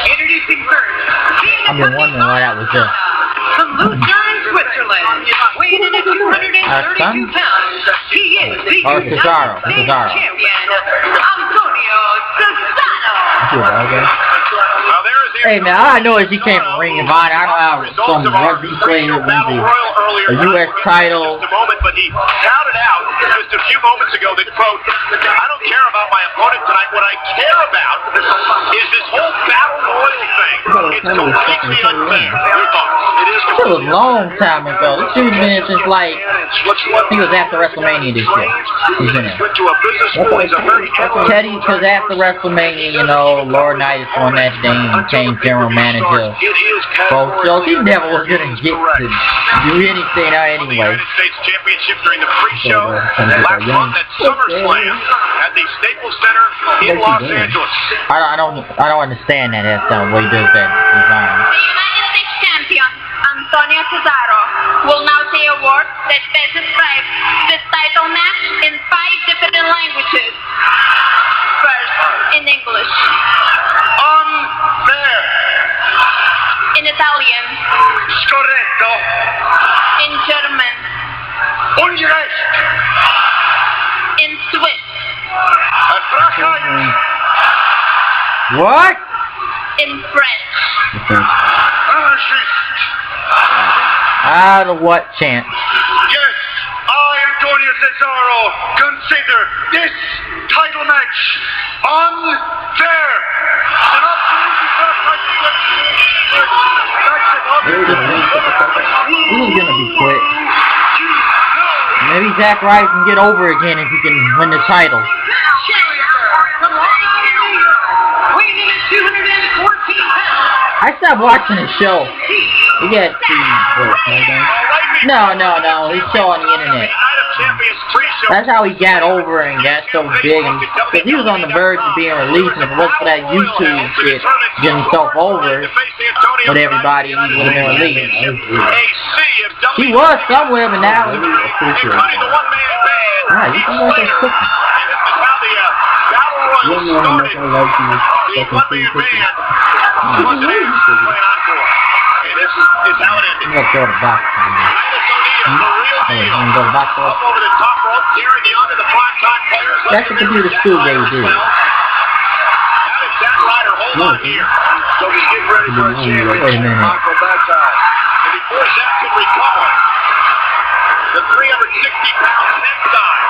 Introducing first. I've been wondering why that was there. From Lucerne, Switzerland. Weighing in at 232 pounds. He is the United States champion, Antonio Cesaro. Hey man, all I know is he came from Ring of Honor. I don't know how some rugby player wins a U.S. title. But he shouted out just a few moments ago that, quote, I don't care about my opponent tonight. What I care about is this whole battle royal thing. It's completely unfair. Your thoughts? It was a long time ago. This dude's been since like, he was after WrestleMania this year. He's been in. Teddy, because after WrestleMania, you know, Lord Knight is on that thing and became general manager. Both shows. He never was going to get to do anything anyway. United States Championship during the pre-show last month at SummerSlam at the Staples Center in Los Angeles. I don't understand that. That's the way he does that design. The United States champion, Antonio Cesaro, will now say a word that describes this title match in 5 different languages. First, in English. Unfair. In Italian. Scorretto. In German. Ungerecht. In Swiss. What? In French. Out of what chance? Yes, I, Antonio Cesaro, consider this title match unfair. An absolutely fair title match. This is gonna be quick. Maybe Zack Ryder can get over again if he can win the title. I stopped watching the show. You get No, his show on the internet. That's how he got over and got so big, and because he was on the verge of being released, and if it wasn't for that YouTube shit, getting himself over with everybody, he would have been released. He was somewhere, but now he's you can watch that cookie. Is how it ended. Let's go to the box. That's the computer school they do. So he's getting ready for a championship. And before Zach can recover, the 360-pound next time.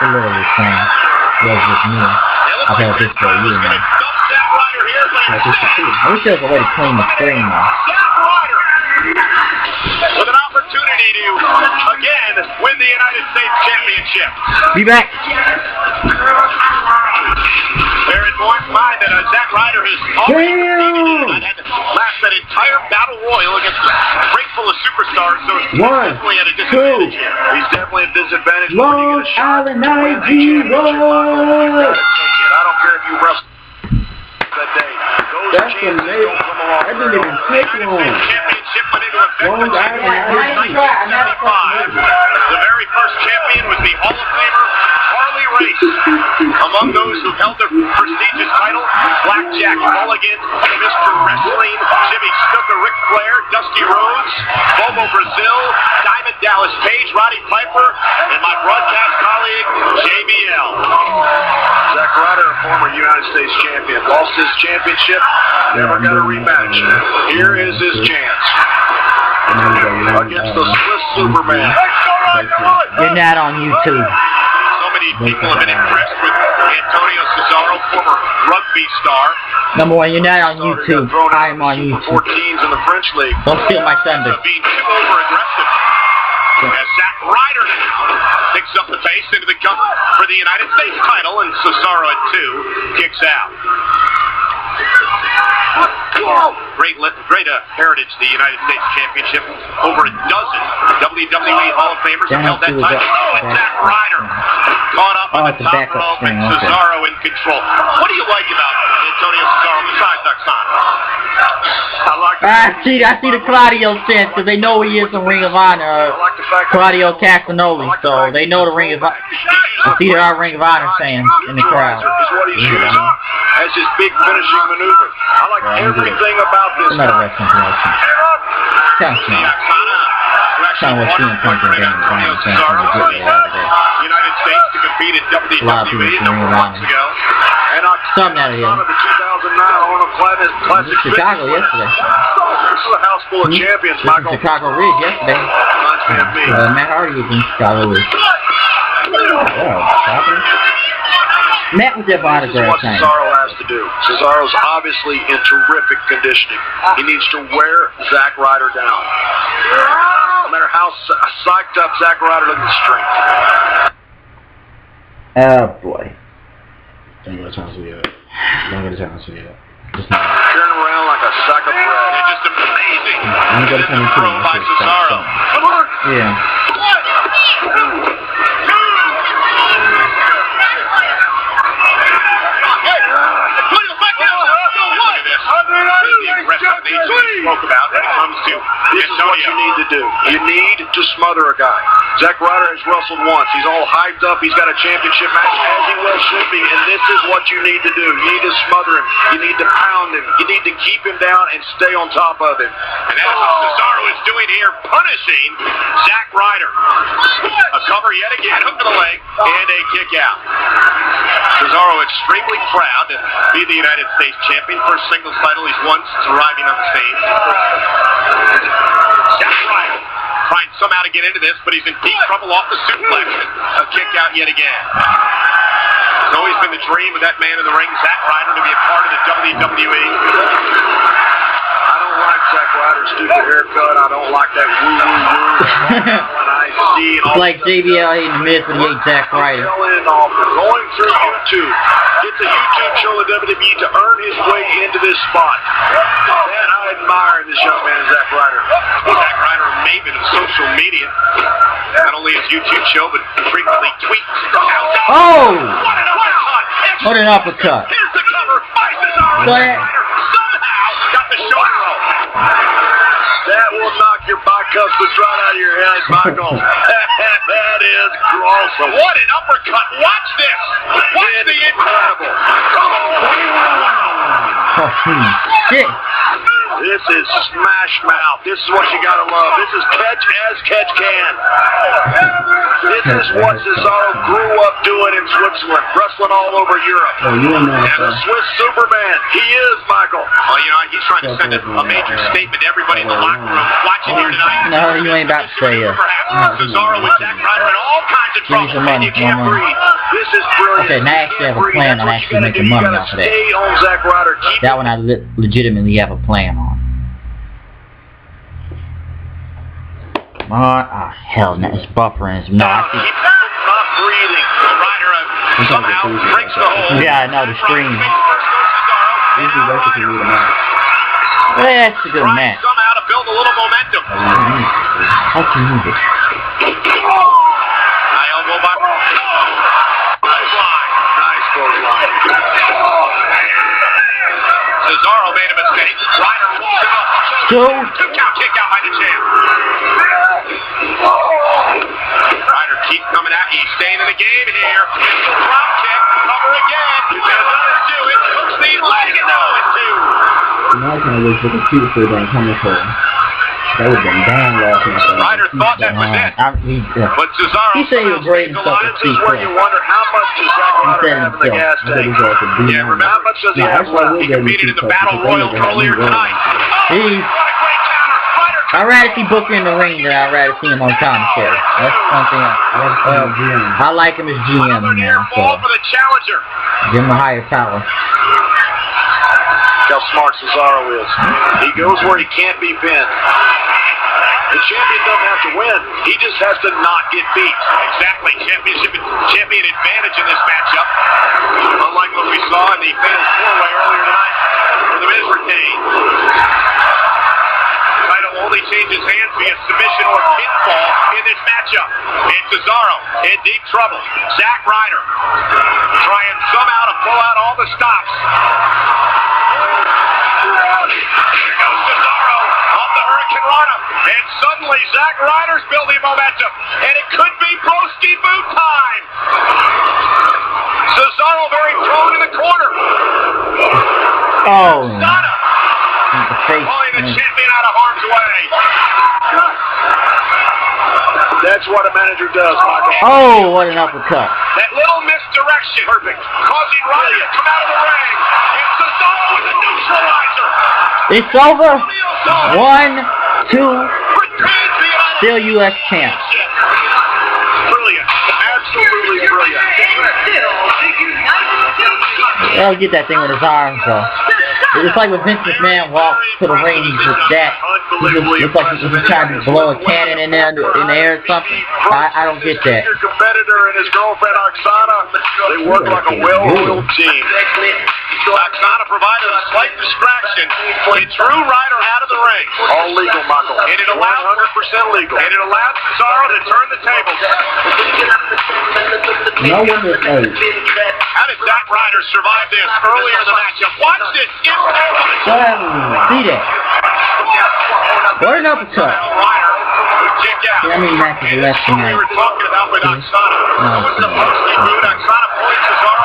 A little bit time. Was with me. I've had this for a year now. I wish there was a way to clean the screen now. With an opportunity to, again, win the United States Championship. Be back. Bear in mind that Zack Ryder has already had to last that entire battle royal against a ring full of superstars, so he's definitely at a disadvantage here. He's definitely at a disadvantage. Long Island Night Zero. I don't care if you wrestle that day. That's amazing. That didn't even take long. The very first champion was the Hall of Famer Harley Race. Among those who held the prestigious title, Blackjack Mulligan, Mr. Wrestling, Jimmy Snuka, Ric Flair, Dusty Rhodes, Bobo Brazil, Diamond Dallas Page, Roddy Piper, and my broadcast colleague, JBL. Zack Ryder, a former United States champion, lost his championship, never got a rematch. Here is his chance. Against the Swiss Superman. You're not on YouTube. So many people have been impressed with Antonio Cesaro, former rugby star. Number one, you're not on YouTube. I am on YouTube. 14s in the French League. Don't steal my thunder. Being too over-aggressive. As Zack Ryder now picks up the pace into the gun for the United States title, and Cesaro at 2 kicks out. Great heritage, the United States Championship. Over a dozen WWE Hall of Famers have held that title. Oh, and Zack Ryder caught up on the top rope, and Cesaro in control. What do you like about Antonio Cesaro besides Oksana? I see the Claudio chance because they know he is in Ring of Honor. Claudio Casanova, so they know the Ring of Honor. I see there are Ring of Honor fans in the crowd. Is what he chooses as his big finishing maneuver. I like everything about this. Another wrestling promotion. Kind of small. Kind of what CM Punk and Daniel Bryan saying from the good way out of there. United States to compete at WWE a lot of people from Ring of Honor. Something out of here. This is Chicago yesterday. This is a house full of champions, Michael. This is Chicago Ridge yesterday. Matt Hardy was in Chicago Ridge. Matt was there for autograph time. Cesaro has to do. Cesaro's obviously in terrific conditioning. He needs to wear Zack Ryder down. No matter how psyched up Zack Ryder looks at strength. Oh boy. Don't get a chance to see that. Don't get a chance to see that. Turn around like a sack of bread. It's just amazing. I'm going to come in by Cesaro. Yeah. Spoke about when it comes to this is what you need to do. You need to smother a guy. Zack Ryder has wrestled once. He's all hyped up. He's got a championship match, as he well should be. And this is what you need to do. You need to smother him. You need to pound him. You need to keep him down and stay on top of him. And that's what Cesaro is doing here, punishing Zack Ryder. A cover yet again, hook to the leg, and a kick out. Cesaro extremely proud to be the United States champion. First singles title he's won since arriving on the stage. Zack Ryder trying somehow to get into this, but he's in deep trouble off the suplex. A kick out yet again. It's always been the dream of that man in the ring, Zack Ryder, to be a part of the WWE. I don't like Zack Ryder's stupid haircut. I don't like that woo-woo-woo. It's like JBL in the midst when he ate Zack Ryder. Going through YouTube. Gets a YouTube show with WWE to earn his way into this spot. Man, I admire this young man, Zack Ryder. Zack Ryder, a maven of social media. Not only his YouTube show, but frequently tweets. Oh! What an uppercut. What an uppercut. Here's the cover. Go ahead. Somehow got the shoulder roll. That will knock your bicuspids right out of your head, Michael. That is awesome. What an uppercut. Watch this. Watch the incredible. Oh, shit. This is smash mouth. This is what you gotta love. This is catch as catch can. This is what Cesaro grew up doing in Switzerland, wrestling all over Europe. Oh, you know and the Swiss Superman. He is, Michael. Well, you know, he's trying to send a major statement to everybody in the locker room watching here tonight. No, you ain't about to say it. Cesaro with Zack Ryder in all kinds of trouble. Give me some money. You can't breathe. This is brilliant. Okay, now I actually have a plan on actually making money off of that. That one I legitimately have a plan on. Ah, hell, no, it's buffering. It's not. Not breathing. Ryder somehow breaks the hole. Yeah, I know, the stream. Easy work if you need a match. Well, that's a good match. Somehow to build a little momentum. How can you move it? High elbow by. Nice clothesline. Cesaro made a mistake. Ryder pulls it up. Two count kick out by the champ. Ryder keeps coming at you. He's staying in the game here. Drop kick. Cover again. Another two. It hooks the leg and now it's two. Now I kind of wish we could see if they were coming for him. That would have been damn lost. Ryder thought that was it. But Cesaro. He said he was great and stuff. This is where you wonder how much does Zack Ryder have in the gas tank. Yeah, remember how much does he have left? He competed in the Battle Royal earlier tonight. I'd rather see Booker in the ring than I'd rather see him on commentary. That's something I like him as GM now, so give him a higher power. How smart Cesaro is. He goes where he can't be pinned. The champion doesn't have to win. He just has to not get beat. Exactly. Champion advantage in this matchup. Unlike what we saw in the Fatal 4-Way earlier tonight, where the Miz retained. Title only changes hands via submission or pinfall in this matchup. And Cesaro in deep trouble. Zack Ryder trying somehow to pull out all the stops. And suddenly, Zack Ryder's building momentum. And it could be Broski boot time. Cesaro very thrown in the corner. Oh. Pulling the champion out of harm's way. That's what a manager does, Michael. Oh, what an uppercut. That little misdirection. Perfect. Causing Ryder to come out of the ring. And Cesaro with a neutralizer. It's over. 1, 2. Still U.S. champ. Brilliant. Absolutely brilliant. He'll get that thing with his arms, though. It's like when Vince McMahon walks to the ring, he's just that. He just looks like he's trying to blow a cannon in there, in the air or something. I don't get that. Your competitor and his girlfriend Oksana, they work like a well-oiled team. Oksana provided a slight distraction. It drew Ryder out of the ring. All legal, Michael. And it allowed 100% legal. And it allowed Cesaro to turn the tables. No wonder it's late. How did Zack Ryder survive this earlier in the matchup? Watch this. See that? What an uppercut. Yeah, I mean, matches are less than that. We were talking about with Oksana.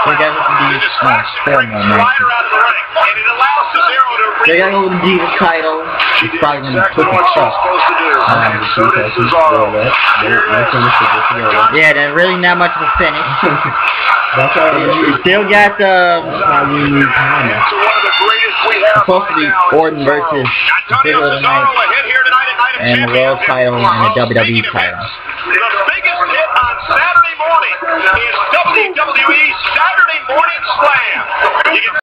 They got to do this. Ryder out of the ring. And it allows Cesaro to they got to go with the Divas title. He's probably going to put the stuff. Yeah, there's really not much of a finish. You still got the supposed to be Orton versus Ziggler tonight, and the World title and the WWE title. The biggest hit on Saturday morning is WWE Saturday Morning Slam.